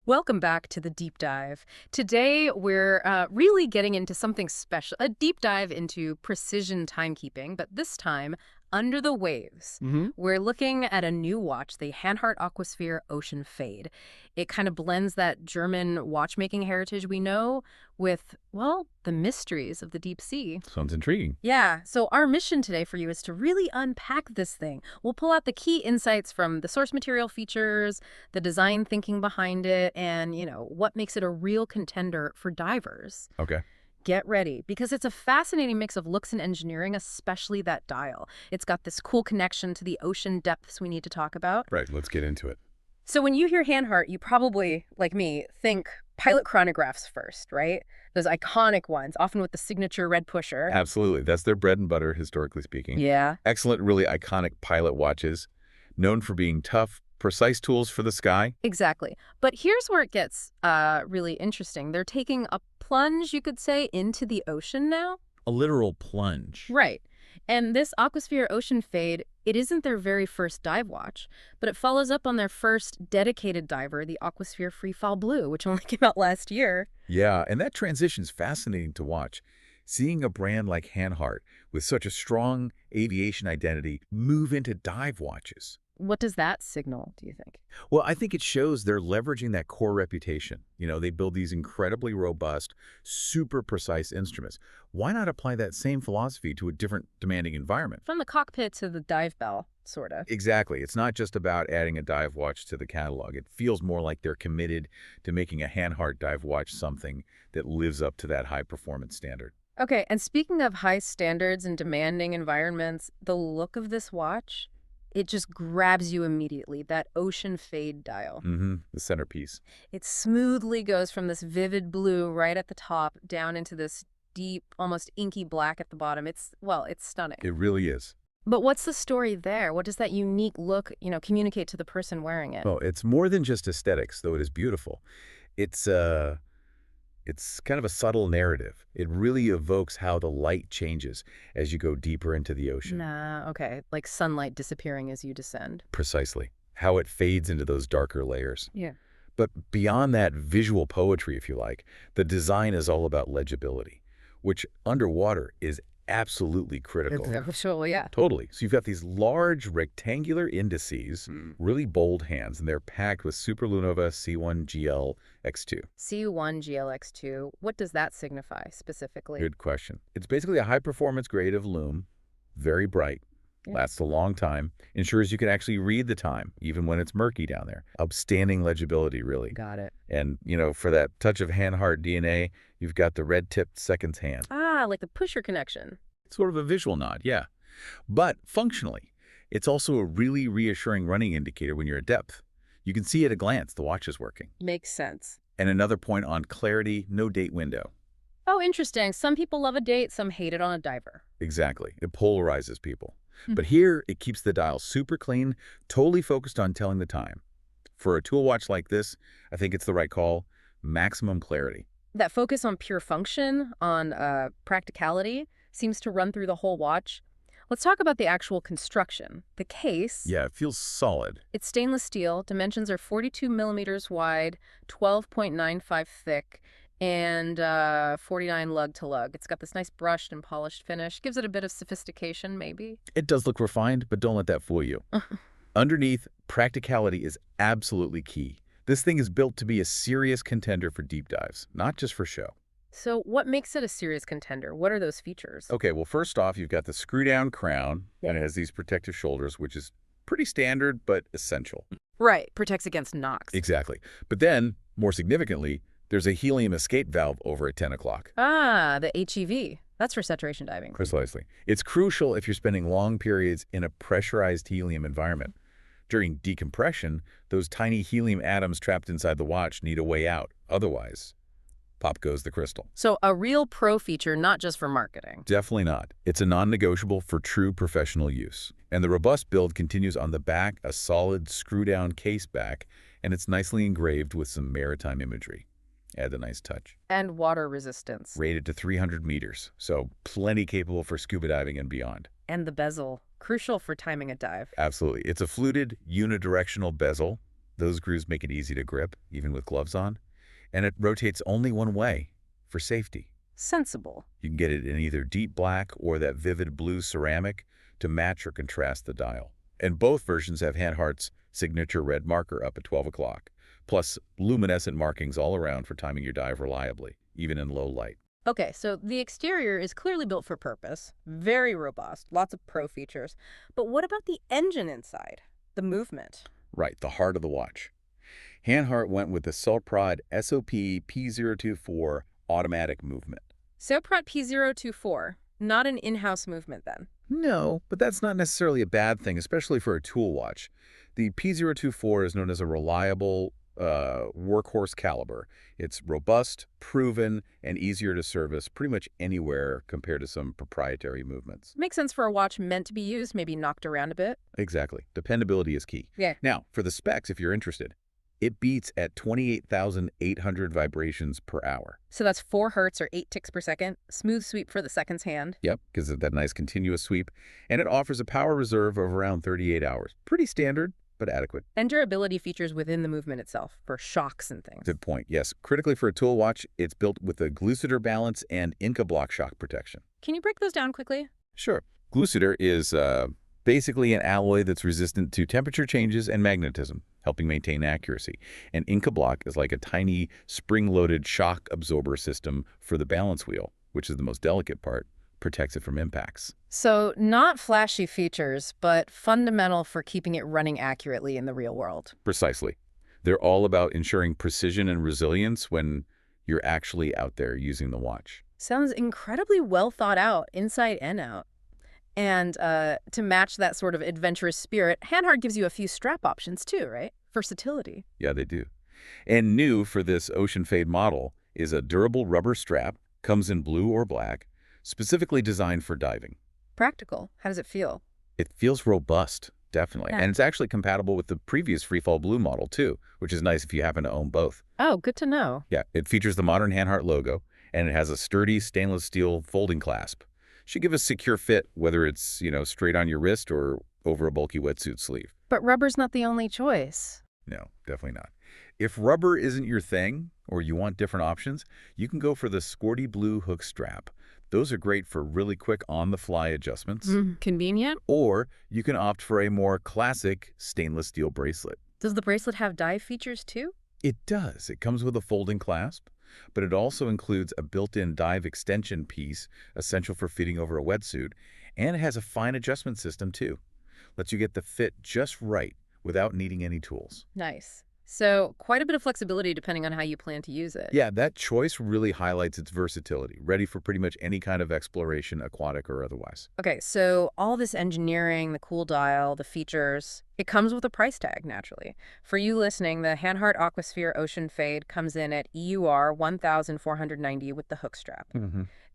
Welcome back to the deep dive. Today, we're really getting into something special, a deep dive into precision timekeeping, but this time under the waves. Hmm. We're looking at a new watch, the Hanhart Aquasphere Ocean Fade. It kind of blends that German watchmaking heritage we know with, well, the mysteries of the deep sea. Sounds intriguing. Yeah, so our mission today for you is to really unpack this thing. We'll pull out the key insights from the source material features, the design thinking behind it, and, what makes it a real contender for divers. Okay. Get ready, because it's a fascinating mix of looks and engineering, especially that dial. It's got this cool connection to the ocean depths we need to talk about. Right. Let's get into it. So when you hear Hanhart, you probably, like me, think pilot chronographs first, right? Those iconic ones, often with the signature red pusher. Absolutely. That's their bread and butter, historically speaking. Yeah. Excellent, really iconic pilot watches, known for being tough, precise tools for the sky. Exactly. But here's where it gets really interesting. They're taking a plunge, you could say, into the ocean now. A literal plunge. Right. And this Aquasphere Ocean Fade, it isn't their very first dive watch, but it follows up on their first dedicated diver, the Aquasphere Freefall Blue, which only came out last year. Yeah, and that transition's fascinating to watch. Seeing a brand like Hanhart with such a strong aviation identity move into dive watches. What does that signal, do you think? Well, I think it shows they're leveraging that core reputation. They build these incredibly robust, super precise instruments. Why not apply that same philosophy to a different demanding environment? From the cockpit to the dive bell, sort of. Exactly. It's not just about adding a dive watch to the catalog. It feels more like they're committed to making a Hanhart dive watch something that lives up to that high performance standard. Okay, and speaking of high standards and demanding environments, the look of this watch, it just grabs you immediately, that ocean fade dial. The centerpiece. It smoothly goes from this vivid blue right at the top down into this deep, almost inky black at the bottom. It's stunning. It really is. But what's the story there? What does that unique look, communicate to the person wearing it? Well, it's more than just aesthetics, though it is beautiful. It's uh It's kind of a subtle narrative. It really evokes how the light changes as you go deeper into the ocean. Nah, okay. Like sunlight disappearing as you descend. Precisely. How it fades into those darker layers. Yeah. But beyond that visual poetry, if you like, the design is all about legibility, which underwater is absolutely critical. Sure, yeah. Totally. So you've got these large rectangular indices, Hmm. really bold hands, and they're packed with Superlunova C1 GL X2. C1 GLX2, what does that signify specifically? Good question. It's basically a high-performance grade of loom, very bright, Yeah. lasts a long time, ensures you can actually read the time, even when it's murky down there. Outstanding legibility, really. Got it. And, for that touch of Hanhart DNA, you've got the red-tipped seconds hand. Ah, like the pusher connection. Sort of a visual nod, yeah. But functionally, it's also a really reassuring running indicator when you're at depth. You can see at a glance the watch is working. Makes sense. And another point on clarity, no date window. Oh, interesting. Some people love a date, some hate it on a diver. Exactly. It polarizes people. Hmm. But here, it keeps the dial super clean, totally focused on telling the time. For a tool watch like this, I think it's the right call. Maximum clarity. That focus on pure function, on practicality, seems to run through the whole watch. Let's talk about the actual construction. The case, Yeah, it feels solid. it's stainless steel. Dimensions are 42 millimeters wide, 12.95 thick, and 49 lug to lug. It's got this nice brushed and polished finish. Gives it a bit of sophistication, maybe. It does look refined, but don't let that fool you. Underneath, practicality is absolutely key. This thing is built to be a serious contender for deep dives, not just for show. So what makes it a serious contender? What are those features? Okay, well, first off, you've got the screw-down crown, and it has these protective shoulders, which is pretty standard but essential. Right, protects against knocks. Exactly. But then, more significantly, there's a helium escape valve over at 10 o'clock. Ah, the HEV. That's for saturation diving. Precisely. It's crucial if you're spending long periods in a pressurized helium environment. During decompression, those tiny helium atoms trapped inside the watch need a way out. Otherwise, pop goes the crystal. So a real pro feature, not just for marketing. Definitely not. It's a non-negotiable for true professional use. And the robust build continues on the back, a solid screw-down case back, and it's nicely engraved with some maritime imagery. Add a nice touch. And water resistance. Rated to 300 meters, so plenty capable for scuba diving and beyond. And the bezel, crucial for timing a dive. Absolutely. It's a fluted, unidirectional bezel. Those grooves make it easy to grip, even with gloves on. And it rotates only one way for safety. Sensible. You can get it in either deep black or that vivid blue ceramic to match or contrast the dial. And both versions have Hanhart's signature red marker up at 12 o'clock, plus luminescent markings all around for timing your dive reliably, even in low light. Okay, so the exterior is clearly built for purpose, very robust, lots of pro features. But what about the engine inside? The movement? Right, the heart of the watch. Hanhart went with the Sulprod SOP P024 automatic movement. Soprat P024, not an in-house movement then. No, but that's not necessarily a bad thing, especially for a tool watch. The P024 is known as a reliable workhorse caliber. It's robust, proven, and easier to service pretty much anywhere compared to some proprietary movements. Makes sense for a watch meant to be used, maybe knocked around a bit. Exactly. Dependability is key. Yeah. Now, for the specs, if you're interested, it beats at 28,800 vibrations per hour. So that's 4 hertz or 8 ticks per second. Smooth sweep for the seconds hand. Yep, because of that nice continuous sweep. And it offers a power reserve of around 38 hours. Pretty standard, but adequate. And durability features within the movement itself for shocks and things. Good point, yes. Critically for a tool watch, it's built with a Glucider balance and Inca block shock protection. Can you break those down quickly? Sure. Glucider is basically an alloy that's resistant to temperature changes and magnetism, helping maintain accuracy. And Inca block is like a tiny spring-loaded shock absorber system for the balance wheel, which is the most delicate part, protects it from impacts. So not flashy features, but fundamental for keeping it running accurately in the real world. Precisely. They're all about ensuring precision and resilience when you're actually out there using the watch. Sounds incredibly well thought out, inside and out. And to match that sort of adventurous spirit, Hanhart gives you a few strap options too, right? Versatility. Yeah, they do. And new for this Ocean Fade model is a durable rubber strap, comes in blue or black, specifically designed for diving. Practical. How does it feel? It feels robust, definitely. Yeah. And it's actually compatible with the previous Freefall Blue model too, which is nice if you happen to own both. Oh, good to know. Yeah, it features the modern Hanhart logo, and it has a sturdy stainless steel folding clasp. Should give a secure fit, whether it's, straight on your wrist or over a bulky wetsuit sleeve. But rubber's not the only choice. No, definitely not. If rubber isn't your thing, or you want different options, you can go for the Sporty Blue hook strap. Those are great for really quick on-the-fly adjustments. Convenient. Or you can opt for a more classic stainless steel bracelet. Does the bracelet have dive features too? It does. It comes with a folding clasp, but it also includes a built-in dive extension piece, essential for fitting over a wetsuit, and it has a fine adjustment system too. Lets you get the fit just right without needing any tools. Nice. So quite a bit of flexibility depending on how you plan to use it. Yeah, that choice really highlights its versatility, ready for pretty much any kind of exploration, aquatic or otherwise. Okay, so all this engineering, the cool dial, the features, it comes with a price tag, naturally. For you listening, the Hanhart Aquasphere Ocean Fade comes in at EUR 1,490 with the hook strap.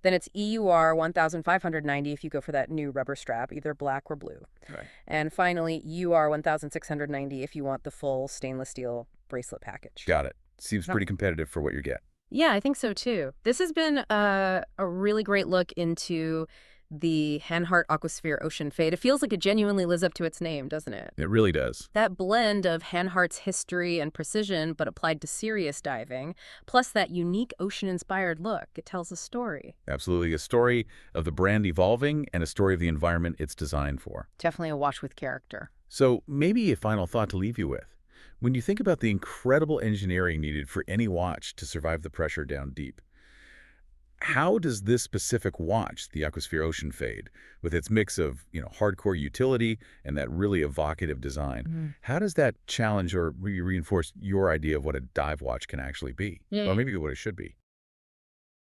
Then it's EUR 1,590 if you go for that new rubber strap, either black or blue. Right. And finally, EUR 1,690 if you want the full stainless steel bracelet package. Got it. Seems pretty competitive for what you get. Yeah, I think so too. This has been a really great look into the Hanhart Aquasphere Ocean Fade. It feels like it genuinely lives up to its name, doesn't it? It really does. That blend of Hanhart's history and precision, but applied to serious diving, plus that unique ocean-inspired look. It tells a story. Absolutely. A story of the brand evolving and a story of the environment it's designed for. Definitely a watch with character. So maybe a final thought to leave you with. When you think about the incredible engineering needed for any watch to survive the pressure down deep, how does this specific watch, the Aquasphere Ocean Fade, with its mix of, hardcore utility and that really evocative design, how does that challenge or reinforce your idea of what a dive watch can actually be? Or maybe what it should be?